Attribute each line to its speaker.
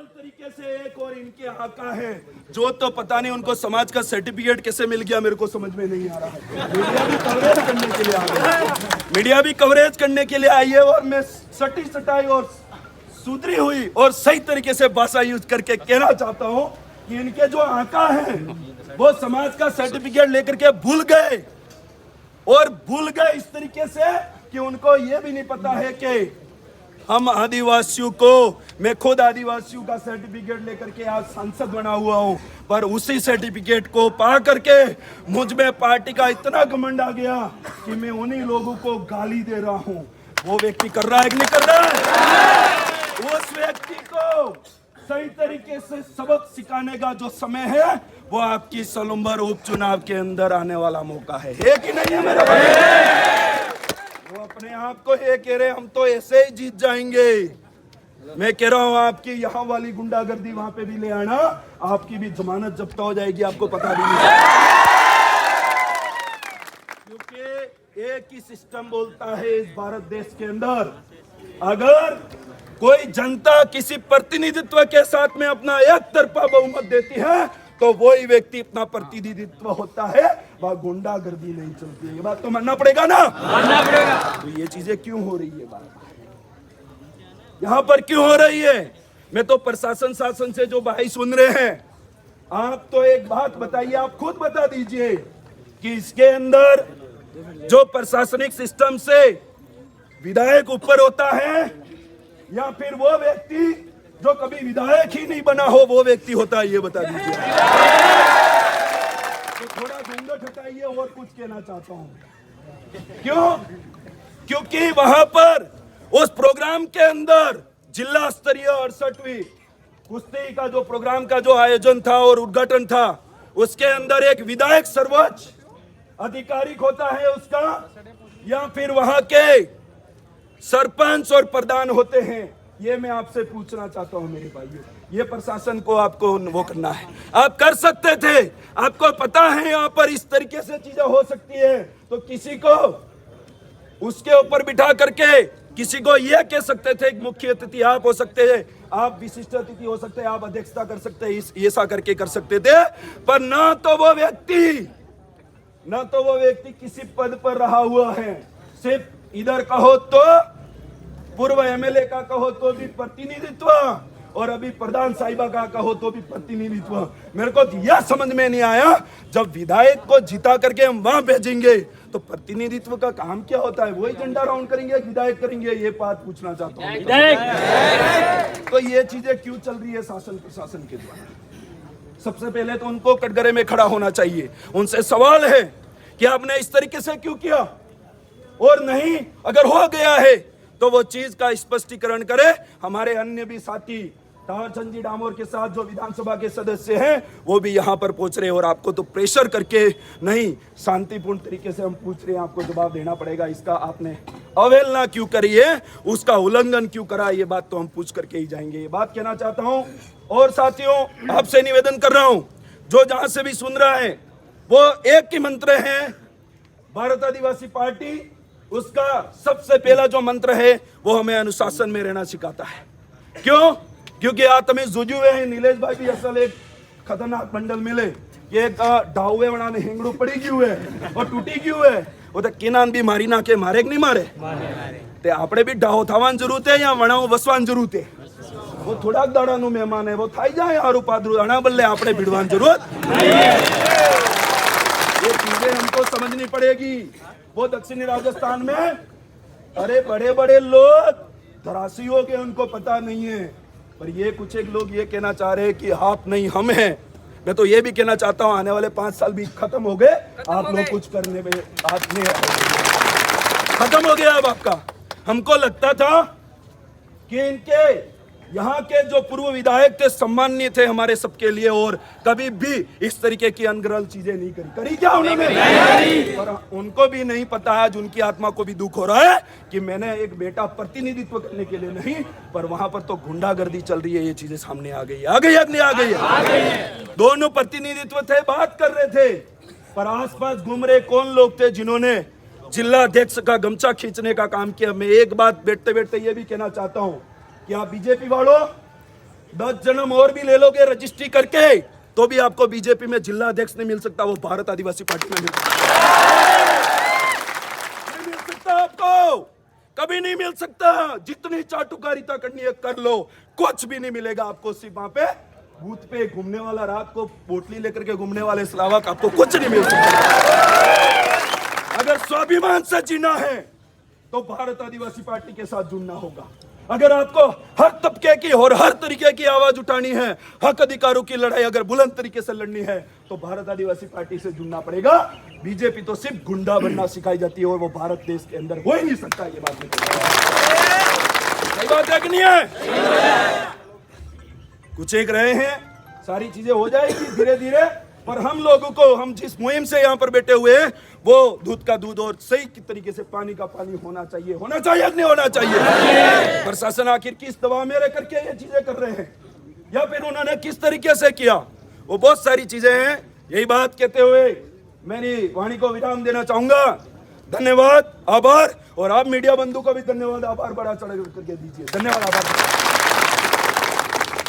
Speaker 1: तरीके से एक और इनके आका है जो तो पता नहीं उनको समाज का सर्टिफिकेट कैसे मिल गया, मेरे को समझ में नहीं आ रहा है। मीडिया भी कवरेज करने के लिए आ गई, मीडिया भी कवरेज करने के लिए आई है, और मैं सटी सटाई और सुधरी हुई और सही तरीके से भाषा यूज करके कहना चाहता हूं कि इनके जो आका हैं वो समाज का सर्टिफिकेट लेकर के भूल गए, और भूल गए इस तरीके से कि उनको ये भी नहीं पता है कि हम आदिवासियों को, मैं खुद आदिवासियों का सर्टिफिकेट लेकर के आज सांसद बना हुआ हूं, पर उसी सर्टिफिकेट को पा करके मुझ में पार्टी का इतना घमंड आ गया कि मैं उन्हीं लोगों को गाली दे रहा हूं। वो व्यक्ति कर रहा है कि नहीं कर रहा है? उस व्यक्ति को सही तरीके से सबक सिखाने का जो समय है वो आपकी सलूम्बर उपचुनाव के अंदर आने वाला मौका है कि नहीं है मेरा भाई? वो अपने आप को ये कह रहे हम तो ऐसे ही जीत जाएंगे। मैं कह रहा हूं आपकी यहाँ वाली गुंडागर्दी वहां पे भी ले आना, आपकी भी जमानत जब्त हो जाएगी, आपको पता भी नहीं क्योंकि एक ही सिस्टम बोलता है इस भारत देश के अंदर, अगर कोई जनता किसी प्रतिनिधित्व के साथ में अपना एक तरफा बहुमत देती है तो वही व्यक्ति अपना प्रतिनिधित्व होता है, वह गुंडागर्दी नहीं चलती है। ये बात तो मानना पड़ेगा ना, मानना पड़ेगा। तो ये चीजें क्यों हो रही है, बार यहाँ पर क्यों हो रही है? मैं तो प्रशासन शासन से जो भाई सुन रहे हैं, आप तो एक बात बताइए, आप खुद बता दीजिए कि इसके अंदर जो प्रशासनिक सिस्टम से विधायक ऊपर होता है या फिर वो व्यक्ति जो कभी विधायक ही नहीं बना हो वो व्यक्ति होता है, ये बता दीजिए। तो थोड़ा घूंघट हटाइए, और कुछ कहना चाहता हूं। क्यों? क्योंकि वहां पर उस प्रोग्राम के अंदर जिला स्तरीय 68वीं कुश्ती का जो प्रोग्राम का जो आयोजन था और उद्घाटन था, उसके अंदर एक विधायक सर्वोच्च अधिकारी होता है उसका, या फिर वहां के सरपंच और प्रधान होते हैं। ये मैं आपसे पूछना चाहता हूं मेरे भाइयों, ये प्रशासन को आपको वो करना है, आप कर सकते थे, आपको पता है यहाँ पर इस तरीके से चीजें हो सकती है, तो किसी को उसके ऊपर बिठा करके किसी को यह कह सकते थे एक मुख्य अतिथि आप हो सकते हैं, आप विशिष्ट अतिथि हो सकते हैं, आप अध्यक्षता कर सकते हैं, ऐसा करके कर सकते थे, पर ना तो वो व्यक्ति किसी पद पर रहा हुआ है। सिर्फ इधर कहो तो पूर्व एमएलए का कहो तो भी प्रतिनिधित्व, और अभी प्रधान साहिबा का कहो तो भी प्रतिनिधित्व। मेरे को यह समझ में नहीं आया, जब विधायक को जिता करके हम वहां भेजेंगे तो प्रतिनिधित्व का काम क्या होता है? वही झंडा राउंड करेंगे, विधायक करेंगे? ये बात पूछना चाहता हूँ। तो ये चीजें क्यों चल रही है शासन प्रशासन के द्वारा? सबसे पहले तो उनको कटघरे में खड़ा होना चाहिए, उनसे सवाल है कि आपने इस तरीके से क्यों किया, और नहीं अगर हो गया है तो वो चीज का स्पष्टीकरण करे। हमारे अन्य भी साथी तावरचंद जी डामोर के साथ जो विधानसभा के सदस्य हैं वो भी यहाँ पर पहुंच रहे हैं, और आपको तो प्रेशर करके नहीं, शांतिपूर्ण तरीके से हम पूछ रहे हैं, आपको जवाब देना पड़ेगा। इसका आपने अवहेलना क्यों करी है, उसका उल्लंघन क्यों करा, ये बात तो हम पूछ करके ही जाएंगे। ये बात कहना चाहता हूँ। और साथियों, आपसे निवेदन कर रहा हूँ, जो जहां से भी सुन रहा है, वो एक ही मंत्र है, भारत आदिवासी पार्टी, उसका सबसे पहला जो मंत्र है वो हमें अनुशासन में रहना सिखाता है। क्यों? क्योंकि आज तमें जुजू है नीलेश भाई भी असल एक खतरनाक बंडल मिले, ये डावे वणा ने हिंगड़ू पड़ी क्यों है और टूटी क्यों है, वो तो किनान भी मारी ना के मारे कि नहीं मारे, ते आपणे भी डाहो थवान जरूरत है या वणाओ वसवान जरूरत है? वो थोड़ा दाड़ा नु मेहमान है, वो थाई जाए हारू पादरू, अना बल्ले आपणे भिड़वान जरूरत नहीं है। ये चीजें हमको समझनी पड़ेगी। वो दक्षिणी राजस्थान में अरे बड़े बड़े लोग धराशी हो गए, उनको पता नहीं है, पर ये कुछ एक लोग ये कहना चाह रहे हैं कि आप नहीं हम हैं। मैं तो ये भी कहना चाहता हूं, आने वाले 5 साल भी खत्म हो गए, आप लोग कुछ करने में हाथ नहीं, खत्म हो गया अब आपका। हमको लगता था कि इनके यहाँ के जो पूर्व विधायक थे सम्माननीय थे हमारे सबके लिए, और कभी भी इस तरीके की अनगढ़ चीजें नहीं करी क्या उन्होंने? पर उनको भी नहीं पता है, जो उनकी आत्मा को भी दुख हो रहा है कि मैंने एक बेटा प्रतिनिधित्व करने के लिए नहीं, पर वहां पर तो गुंडागर्दी चल रही है। ये चीजें सामने आ गई है। दोनों प्रतिनिधित्व थे, बात कर रहे थे, पर आसपास घूम रहे कौन लोग थे जिन्होंने जिलाध्यक्ष का गमछा खींचने का काम किया। मैं एक बात बैठते बैठते ये भी कहना चाहता हूं कि आप बीजेपी वालों 10 जन्म और भी ले लोगे रजिस्ट्री करके तो भी आपको बीजेपी में जिला अध्यक्ष नहीं मिल सकता, वो भारत आदिवासी पार्टी में नहीं मिल सकता आपको, कभी नहीं मिल सकता। जितनी चाटुकारिता करनी है कर लो, कुछ भी नहीं मिलेगा आपको। सिर्फ वहां पे बूथ पे घूमने वाला, रात को पोटली लेकर के घूमने वाले स्लावक, आपको कुछ नहीं मिल सकता। अगर स्वाभिमान से जीना है तो भारत आदिवासी पार्टी के साथ जुड़ना होगा। अगर आपको हर तबके की और हर तरीके की आवाज उठानी है, हक अधिकारों की लड़ाई अगर बुलंद तरीके से लड़नी है तो भारत आदिवासी पार्टी से जुड़ना पड़ेगा। बीजेपी तो सिर्फ गुंडा बनना सिखाई जाती है और वो भारत देश के अंदर हो ही नहीं सकता। ये बात सही बात है कि नहीं है? कुछ एक रहे हैं, सारी चीजें हो जाएगी धीरे धीरे, पर हम लोगों को, हम जिस मुहिम से यहाँ पर बैठे हुए हैं वो दूध का दूध और सही तरीके से पानी का पानी होना चाहिए। होना चाहिए नहीं होना चाहिए? प्रशासन आखिर किस दबाव में रह करके ये चीजें कर रहे हैं या फिर उन्होंने किस तरीके से किया, वो बहुत सारी चीजें हैं। यही बात कहते हुए मेरी वाणी को विराम देना चाहूंगा। धन्यवाद, आभार, और आप मीडिया बंधु को भी धन्यवाद, आभार बड़ा चढ़ करके दीजिए। धन्यवाद, आभार।